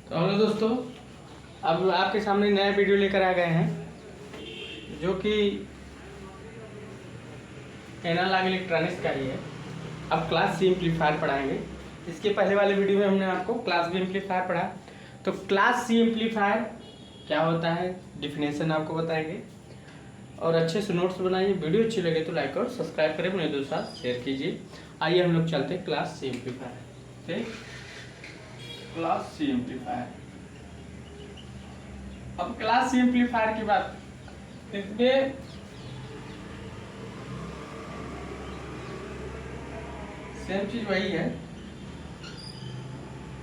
तो हेलो दोस्तों, अब आपके सामने नया वीडियो लेकर आ गए हैं जो कि एनालॉग इलेक्ट्रॉनिक्स का ही है। अब क्लास सी एम्पलीफायर पढ़ाएंगे। इसके पहले वाले वीडियो में हमने आपको क्लास बी एम्पलीफायर पढ़ा। तो क्लास सी एम्पलीफायर क्या होता है, डिफिनेशन आपको बताएंगे और अच्छे से नोट्स बनाइए। वीडियो अच्छी लगे तो लाइक और सब्सक्राइब करें, अपने दोस्तों के साथ शेयर कीजिए। आइए हम लोग चलते हैं class C amplifier. Class C amplifier, अब क्लास सी एम्पलीफायर की बात, इसमें सेम चीज वही है,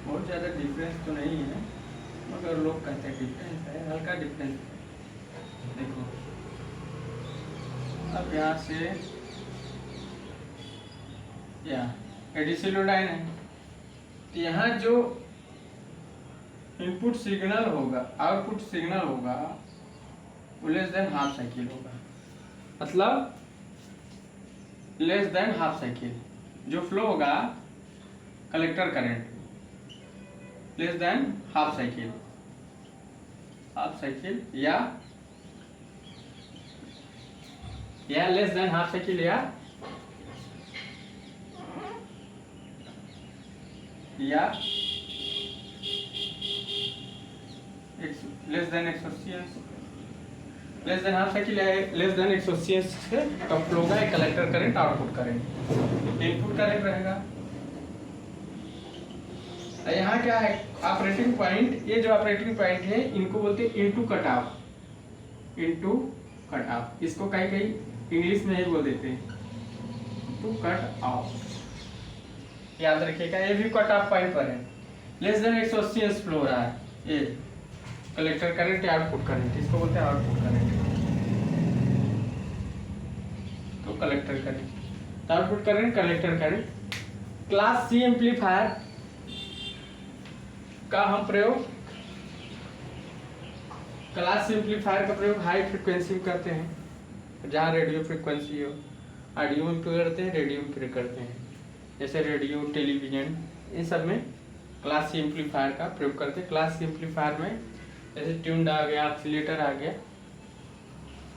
बहुत ज़्यादा डिफरेंस तो नहीं है, मगर लोग कहते हैं डिफरेंस है, हल्का डिफरेंस है। देखो अब यहाँ से एडीसी लोडाइन है, तो यहाँ जो इनपुट सिग्नल होगा, आउटपुट सिग्नल होगा, वो लेस देन हाफ साइकिल होगा। मतलब लेस देन हाफ साइकिल जो फ्लो होगा collector current less than half cycle या लेस देन हाफ साइकिल या less than 180 less than half cycle या लेस देन 180 से कम फ्लो होगा collector current output current, input current रहेगा। यहाँ क्या है ऑपरेटिंग पॉइंट, ये जो ऑपरेटिंग पॉइंट है इनको बोलते हैं इनटू कट ऑफ। इसको कहीं कहीं इंग्लिश में ही बोल देते हैं टू कट ऑफ, याद रखिएगा। ये भी कट ऑफ पॉइंट पर है, लेस देन 180 फ्लो हो रहा है, ये कलेक्टर करंट या आउटपुट करंट, इसको बोलते हैं आउटपुट करंट। तो collector current, output current, collector current. Class C amplifier का हम प्रयोग, क्लास एम्पलीफायर का प्रयोग हाई फ्रिक्वेंसी में करते हैं, जहाँ रेडियो फ्रिक्वेंसी हो। ऑडियो में प्रयोग करते हैं, रेडियो में प्रयोग करते हैं, जैसे रेडियो, टेलीविजन, इन सब में क्लास सी एम्पलीफायर का प्रयोग करते हैं। क्लास सी एम्पलीफायर में जैसे ट्यून्ड आ गया, ऑक्सीलेटर आ गया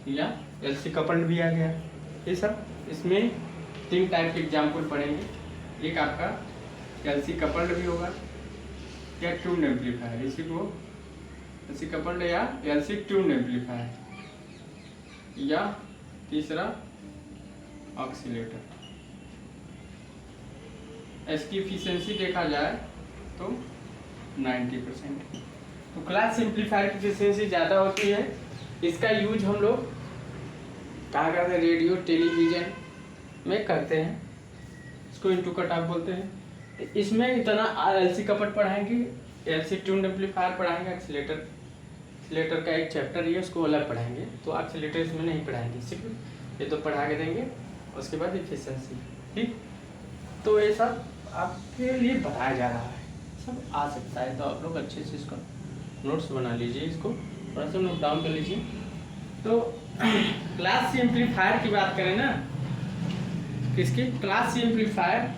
या एलसी कपल्ड भी आ गया, ये सब। इसमें 3 टाइप के एग्जाम्पल पढ़ेंगे। एक आपका एलसी कपल्ड भी होगा या ट्यून्ड एम्पलीफायर, इसी को एलसी कपल्ड या एलसी ट्यून्ड एम्पलीफायर, या तीसरा ऑक्सीलेटर। इसकी एफिशिएंसी देखा जाए तो 90%। तो क्लास एम्पलीफायर की एफिशिएंसी ज़्यादा होती है। इसका यूज हम लोग कहाँ करते हैं, रेडियो, टेलीविजन में करते हैं, इसको इनटू कट ऑफ बोलते हैं। इसमें इतना एलसी कपट पढ़ाएंगे, एलसी ट्यून्ड एम्पलीफायर पढ़ाएंगे, एक्सीलेटर का एक चैप्टर ही है, उसको अलग पढ़ाएंगे। तो एक्सीलेटर इसमें नहीं पढ़ाएंगे, सिर्फ ये तो पढ़ा के देंगे, उसके बाद एफिशिएंसी। ठीक, तो ये सब आपके लिए बताया जा रहा है, सब आ सकता है। तो आप लोग अच्छे से इसका नोट्स बना लीजिए, इसको थोड़ा सा नोट डाउन कर लीजिए। तो क्लास सी एम्पलीफायर की बात करें ना, किसकी, क्लास सी एम्पलीफायर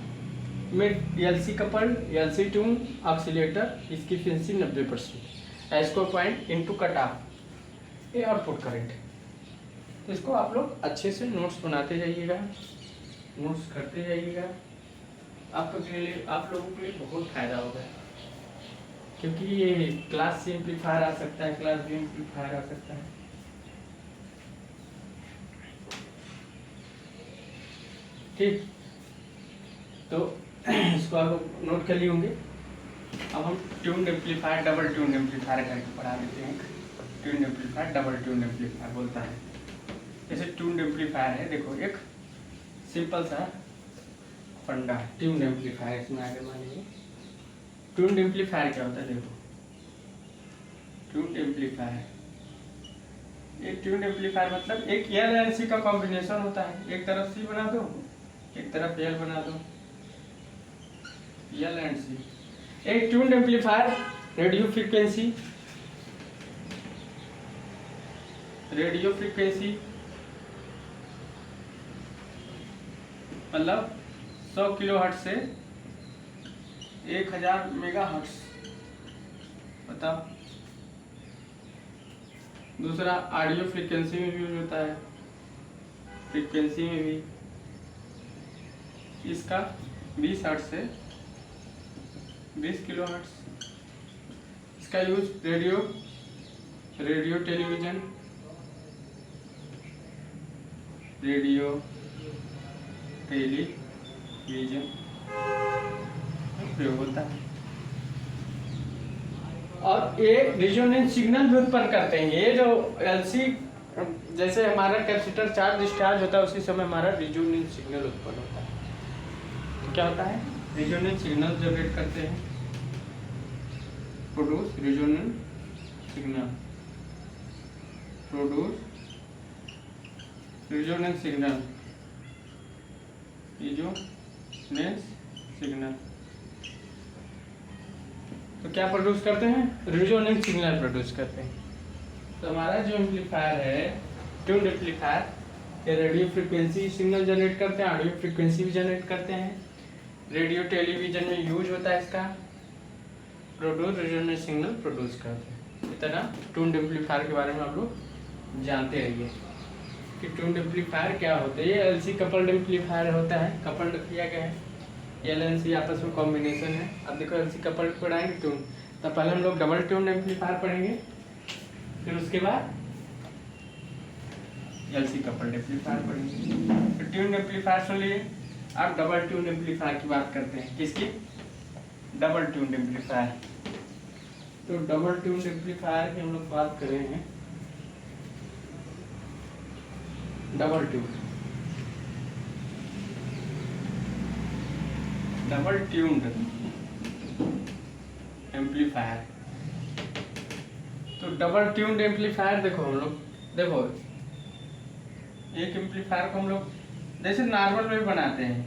में LC coupled, LC tune, oscillator, इसकी एफिशिएंसी 90%। इसको पॉइंट इनटू कट ऑफ, ये आउटपुट करंट। तो इसको आप लोग अच्छे से नोट्स बनाते जाइएगा, नोट्स करते जाइएगा, आप लोगों के लिए बहुत फायदा होगा। क्योंकि ये क्लास सी एम्पलीफायर आ सकता है, क्लास बी एम्पलीफायर आ सकता है। ठीक, तो इसको आप नोट कर लिए होंगे। अब हम tuned amplifier, double tuned amplifier करके पढ़ा देते हैं। Tuned amplifier, double tuned amplifier बोलता है। जैसे ट्यून्ड एम्पलीफायर है, देखो एक सिंपल सा फंडा ट्यून्ड एम्पलीफायर, इसमें आगे मान लीजिए ट्यून्ड एम्पलीफायर क्या होता है। देखो ट्यून्ड एम्पलीफायर, एक ट्यून्ड एम्पलीफायर मतलब एक एल एंड सी का कॉम्बिनेशन होता है। एक तरफ सी बना दो, एक तरफ एल बना दो, एल एंड सी। एक ट्यून्ड एम्पलीफायर रेडियो फ्रीक्वेंसी मतलब 100 किलोहर्ट्ज से 1000 मेगाहर्ट्ज बताओ। दूसरा ऑडियो फ्रीक्वेंसी में भी यूज होता है, फ्रीक्वेंसी में भी इसका 20 हर्ट्ज से 20 किलो हर्ट्ज। इसका use radio television, radio television प्रयोग होता है। और ये रिजोनेंस सिग्नल भी उत्पन्न करते हैं। ये जो एलसी, जैसे हमारा कैपेसिटर चार्ज डिस्चार्ज होता है उसी समय हमारा रिजोनेंस सिग्नल उत्पन्न होता है। तो क्या होता है, रिजोनेंस सिग्नल जनरेट करते हैं, produce resonance signal, produce resonance signal, resonance signal. तो क्या प्रोड्यूस करते हैं, रिजोनेंस सिग्नल प्रोड्यूस करते हैं। तो हमारा जो एम्पलीफायर है, ट्यून्ड एम्पलीफायर, ये रेडियो फ्रीक्वेंसी सिग्नल जनरेट करते हैं, ऑडियो फ्रीक्वेंसी भी जनरेट करते हैं, रेडियो टेलीविजन में यूज होता है इसका, प्रोड्यूस रिजोनेंस सिग्नल प्रोड्यूस करते हैं। इतना ट्यून्ड एम्पलीफायर के बारे में आप लोग जानते रहिए कि ट्यून्ड एम्पलीफायर क्या होता है। ये एलसी कपल्ड एम्पलीफायर होता है, कपल्ड किया गया है, एल एन सी आपस में कॉम्बिनेशन है। अब देखो एलसी कपल्ड पढ़ाएंगे ट्यून, तो पहले हम लोग डबल ट्यून एम्पलीफायर पढ़ेंगे, फिर उसके बाद एलसी कपल्ड एम्पलीफायर पढ़ेंगे। तो ट्यून एम्पलीफायर सुन लिए। अब डबल ट्यून एम्पलीफायर की बात करते हैं। किसकी, डबल ट्यून एम्पलीफायर। तो डबल ट्यून एम्पलीफायर की हम लोग बात कर रहे हैं। Double tune amplifier. तो डबल ट्यून्ड एम्पलीफायर देखो हम लोग, देखो एक एम्पलीफायर को हम लोग जैसे नॉर्मल में बनाते हैं,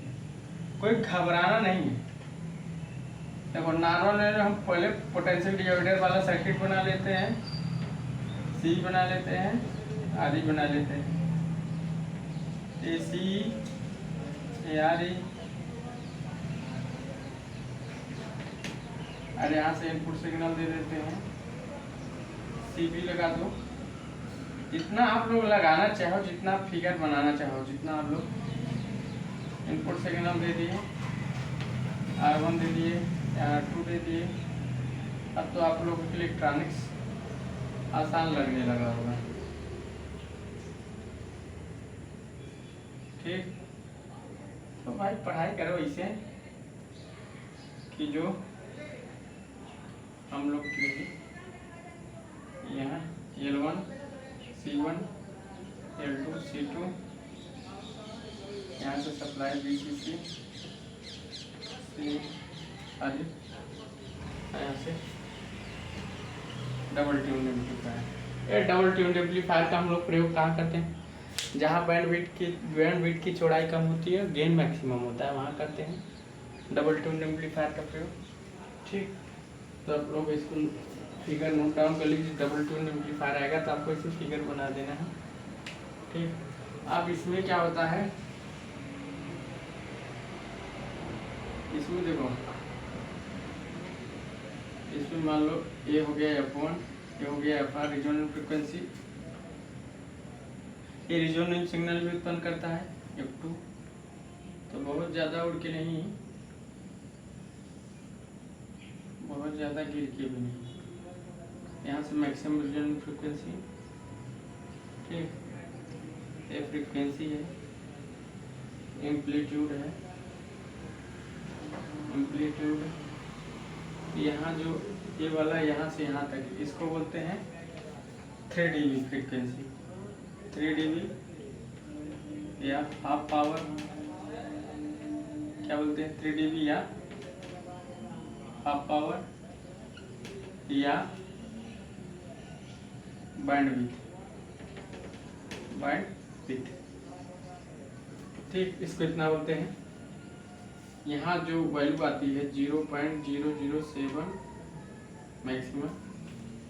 कोई घबराना नहीं है। देखो नॉर्मल में हम पहले पोटेंशियल डिवाइडर वाला सर्किट बना लेते हैं, सी बना लेते हैं, आर बना लेते हैं, ए सी ए आर ई, और यहाँ से इनपुट सिग्नल दे देते हैं, सी भी लगा दो। जितना आप लोग लगाना चाहो, जितना फिगर बनाना चाहो, जितना आप लोग इनपुट सिग्नल दे दिए, R1 दे दिए, R2 दे दिए। अब तो आप लोगों के लिए इलेक्ट्रॉनिक्स आसान लगने लगा होगा। ठीक, तो भाई पढ़ाई करो इसे कि जो हम लोग के लिए यहाँ L1 C1 L2 C2, यहाँ से सप्लाई VCC आदि, यहाँ से डबल ट्यून्ड एम्पलीफायर। ये डबल ट्यून्ड एम्पलीफायर का हम लोग प्रयोग कहाँ करते हैं, जहाँ बैंडविड्थ की चौड़ाई कम होती है, गेन मैक्सिमम होता है, वहाँ करते हैं डबल ट्यून्ड एम्पलीफायर का प्रयोग। ठीक, तो आप लोग इसको फिगर नोट डाउन कर लीजिए। डबल ट्यून्ड एम्पलीफायर आएगा तो आपको इसे फिगर बना देना है। ठीक, अब इसमें क्या होता है, इसमें देखो, इसमें मान लो ये हो गया F1, ये हो गया FR, रिजोनेंस फ्रीक्वेंसी। ये रिजोनेंस सिग्नल भी उत्पन्न करता है F2, तो बहुत ज़्यादा उड़ के नहीं, बहुत ज़्यादा गिर के भी नहीं। यहाँ से मैक्सिमम रिजोनेंस फ्रीक्वेंसी। ठीक, ये फ्रीक्वेंसी है, एम्पलीट्यूड है, एम्पलीट्यूड यहाँ जो ये वाला यहाँ से यहाँ तक, इसको बोलते हैं 3 dB फ्रीक्वेंसी। 3 dB या हाफ पावर, क्या बोलते हैं, 3 dB या हाफ पावर या बैंडविड्थ। ठीक, इसको इतना बोलते हैं। यहाँ जो वैल्यू आती है 0.007 मैक्सिमम।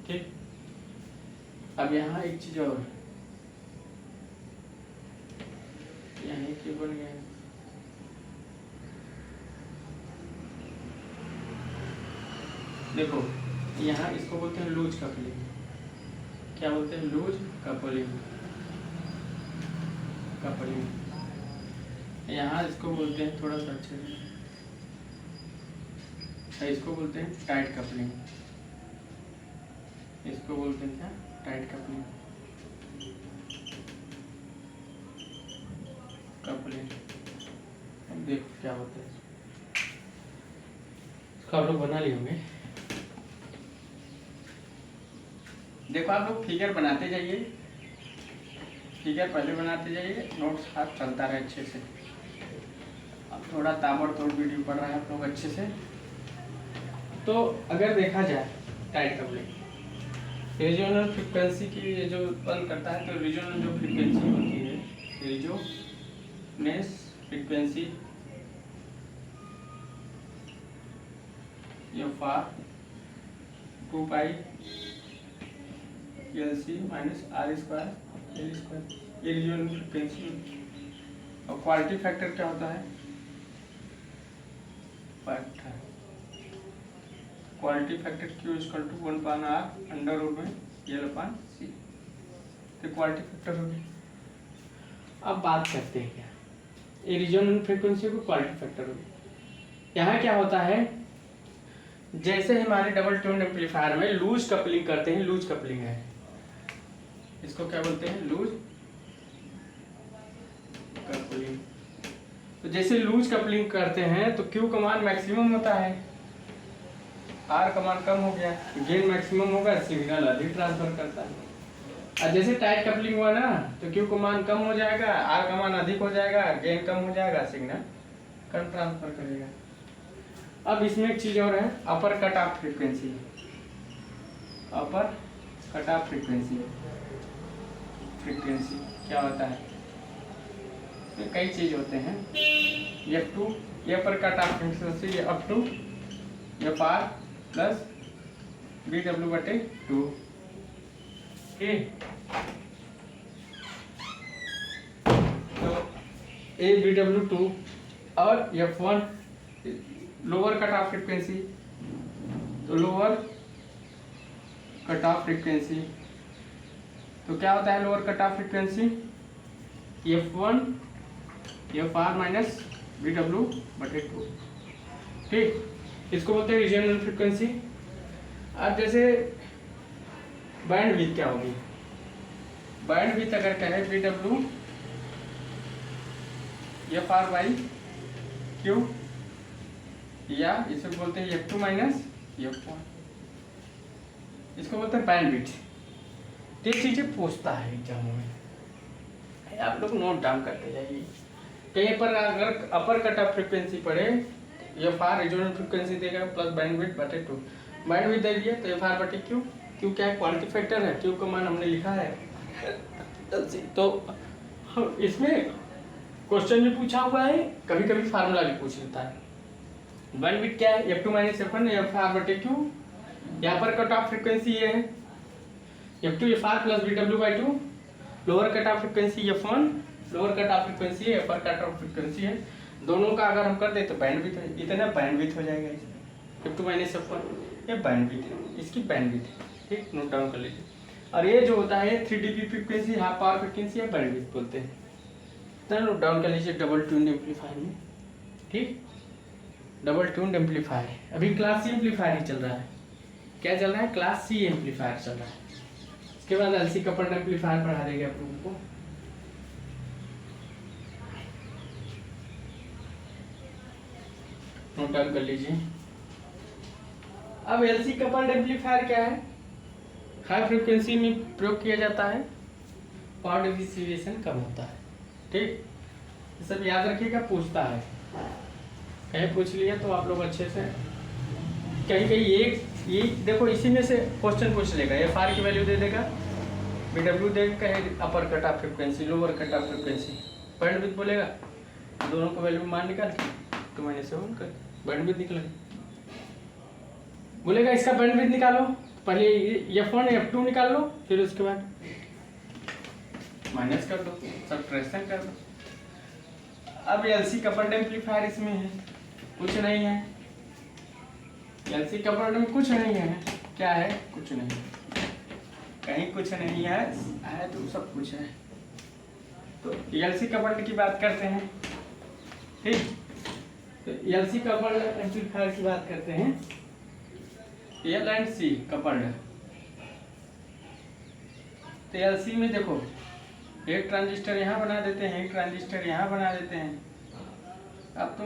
ठीक, अब यहाँ एक चीज और, यहाँ क्या बन गया है, देखो यहाँ इसको बोलते हैं लूज कपलिंग। क्या बोलते हैं? Loose coupling. यहाँ इसको बोलते हैं थोड़ा सा अच्छे से, इसको बोलते हैं टाइट कपलिंग। इसको बोलते हैं क्या? Tight coupling. अब देखो क्या होता है, इसको आप लोग बना लिए होंगे। देखो आप लोग फिगर बनाते जाइए, फिगर पहले बनाते जाइए, नोट्स हाथ चलता रहे अच्छे से। अब थोड़ा ताबड़तोड़ वीडियो पढ़ रहा है आप लोग अच्छे से। तो अगर देखा जाए टाइट कपलिंग रीजनल फ्रीक्वेंसी की जो उत्पन्न करता है, तो रीजनल जो फ्रीक्वेंसी होती है, resonance frequency F R 2 pi L C minus R square L square, ये रीजनल फ्रीक्वेंसी। और क्वालिटी फैक्टर क्या होता है? Factor quality factor Q equal to 1/r under root में L/C। तो क्वालिटी फैक्टर हो गया। अब बात करते हैं क्या, ये रीजनल फ्रीक्वेंसी को क्वालिटी फैक्टर हो गया। यहाँ क्या होता है, जैसे हमारे डबल ट्यून एम्पलीफायर में लूज कपलिंग करते हैं, लूज कपलिंग है, इसको क्या बोलते हैं? Loose coupling. तो जैसे लूज कपलिंग करते हैं तो Q का मान मैक्सिमम होता है, R का मान कम हो गया, गेन मैक्सिमम होगा, सिग्नल अधिक ट्रांसफर करता है। और जैसे टाइट कपलिंग हुआ ना, तो Q का मान कम हो जाएगा, R का मान अधिक हो जाएगा, गेन कम हो जाएगा, सिग्नल कम ट्रांसफर करेगा। अब इसमें एक चीज और है, अपर कट ऑफ फ्रीक्वेंसी। अपर कट ऑफ फ्रीक्वेंसी क्या होता है? तो कई चीज होते हैं, F2 ये upper cut off frequency up to FR plus BW/2। तो BW2 और F1 lower cut off frequency, तो लोअर कट ऑफ फ्रीक्वेंसी तो क्या होता है? Lower cut off frequency F1 FR minus BW/2। ठीक, इसको बोलते हैं रीजनल फ्रीक्वेंसी। अब जैसे बैंड विड्थ क्या होगी? बैंड विड्थ अगर कहे BW FR/Q, या इसे बोलते हैं F2 माइनस F1, इसको बोलते हैं बैंड विड्थ। ये चीजें पूछता है एग्जामों में, आप लोग नोट डाउन करते जाइए। कहीं पर अगर अपर कट ऑफ फ्रीक्वेंसी पढ़े, FR रीजनल फ्रीक्वेंसी देगा प्लस बैंडविड्थ/2, बैंडविड्थ दे दिया तो FR/Q, Q क्या है? क्वालिटी फैक्टर है, Q का मान हमने लिखा है। तो इसमें क्वेश्चन भी पूछा हुआ है, कभी कभी फार्मूला भी पूछ लेता है। बैंडविड्थ क्या है? F2 minus F1 FR/Q। यहाँ पर कट ऑफ फ्रीक्वेंसी ये है F2 FR plus BW/2, lower cut off frequency F1, lower cut off frequency है, अपर कट ऑफ फ्रीक्वेंसी है। दोनों का अगर हम कर दे तो बैंडविड्थ है, इतना बैंडविड्थ हो जाएगा इसमें। F2 माइनस F1 ये बैंडविड्थ है, इसकी बैंडविड्थ है। ठीक, नोट डाउन कर लीजिए। और ये जो होता है 3 dB frequency, half power frequency है, बैंडविड्थ बोलते हैं। तो नोट डाउन कर लीजिए डबल ट्यून्ड एम्पलीफायर में। ठीक, डबल ट्यून्ड एम्पलीफायर अभी क्लास C एम्पलीफायर ही चल रहा है। क्या चल रहा है? क्लास C एम्पलीफायर चल रहा है। इसके बाद LC कपल्ड एम्पलीफायर पढ़ा देंगे आप लोगों को। नोट डाउन कर लीजिए। अब LC कपल्ड एम्पलीफायर क्या है? हाई फ्रीक्वेंसी में प्रयोग किया जाता है, पावर डिसिपेशन कम होता है। ठीक, सब याद रखिएगा, पूछता है, कहीं पूछ लिया तो आप लोग अच्छे से कहीं कहीं ये देखो, इसी में से क्वेश्चन पूछ लेगा। FR की वैल्यू दे देगा, BW देगा, कहे अपर cut off frequency, lower cut off frequency, bandwidth बोलेगा, दोनों को वैल्यू मान निकाल तो मैंने से कर बैंडविड्थ निकलेगा। बोलेगा इसका बैंडविड्थ निकालो, पहले F1 F2 निकाल लो, फिर उसके बाद माइनस कर दो, सब्ट्रैक्शन कर दो। अब LC कपल्ड एम्पलीफायर इसमें है, कुछ नहीं है, LC कपल्ड में कुछ नहीं है, क्या है? कुछ नहीं, कहीं कुछ नहीं है तो सब कुछ है। तो एलसी कपल्ड की बात करते हैं, ठीक। तो एलसी कपल्ड एम्पलीफायर की बात करते हैं, एल एंड सी कपल्ड। तो एलसी में देखो, एक ट्रांजिस्टर यहाँ बना देते हैं, एक ट्रांजिस्टर यहाँ बना देते हैं। अब तो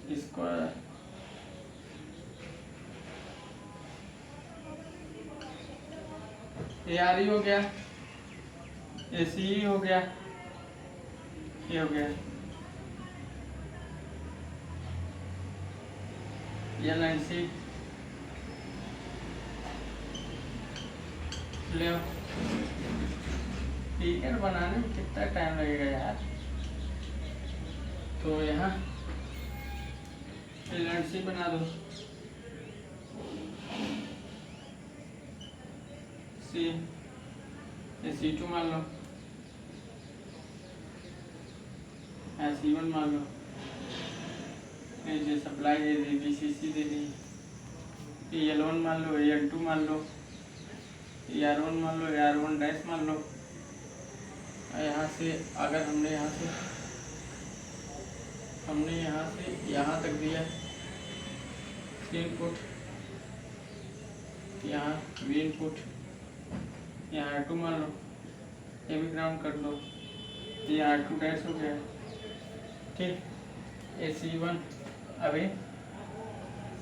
इसको ARE हो गया, ACE हो गया, ये हो गया LNC। ले टिकट बनाने में कितना टाइम लगेगा यार। तो यहाँ LNC बना दो, C2 मान लो, C1 मान लो, ये सप्लाई दे दी, VCC दे दी, L1 मान लो, L2 मान लो, R1 मान लो, R1 डैश मान लो। यहाँ से अगर हमने यहाँ से यहाँ तक दिया इनपुट, यहाँ V इनपुट, यहाँ R2 मान लो, ये भी ग्राउंड कर दो, ये R2 डैश हो गया, ठीक। ये C1 अभी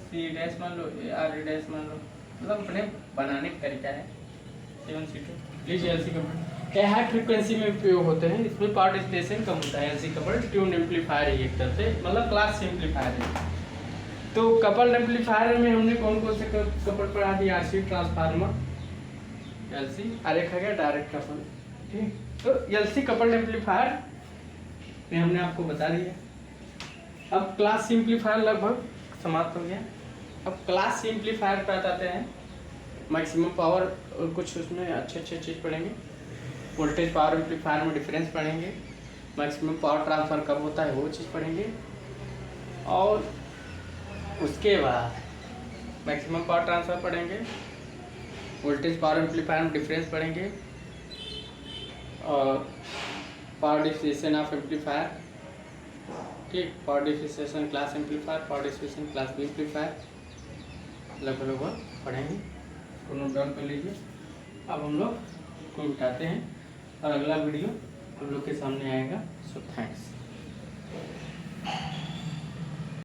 C डैश मान लो, ये R डैश मान लो, मतलब अपने बनाने का तरीका है। C1 C2 please LC coupled ये हाई फ्रीक्वेंसी में उपयोग होते हैं, इसमें पार्टिसिपेशन कम होता है। एलसी कपल्ड ट्यून एम्पलीफायर है एक तरह से, मतलब क्लास एम्पलीफायर है। तो कपल्ड एम्पलीफायर में हमने कौन कौन से कपल पढ़ा दिया? आरसी ट्रांसफार्मर, एलसी, और एक है गया डायरेक्ट कपल, ठीक। तो एलसी कपल्ड एम्पलीफायर में हमने आपको बता दिया। अब क्लास एम्पलीफायर लगभग समाप्त हो गया। अब क्लास एम्पलीफायर पे आते हैं। मैक्सिमम पावर और कुछ उसमें अच्छे चीज़ पढ़ेंगे। वोल्टेज पावर एम्पलीफायर में डिफरेंस पढ़ेंगे। मैक्सिमम पावर ट्रांसफर कब होता है वो चीज़ पढ़ेंगे। और उसके बाद मैक्सिमम पावर ट्रांसफर पढ़ेंगे, वोल्टेज पावर एम्पलीफायर में डिफरेंस पढ़ेंगे, और पावर डिफरेंशिएशन ऑफ एम्पलीफायर, ठीक। Power differentiation class amplifier, power differentiation class B amplifier लगभग पढ़ेंगे। को नोट डाउन कर लीजिए। अब हम लोग को उठाते हैं और अगला वीडियो हम लोग के सामने आएगा। So thanks.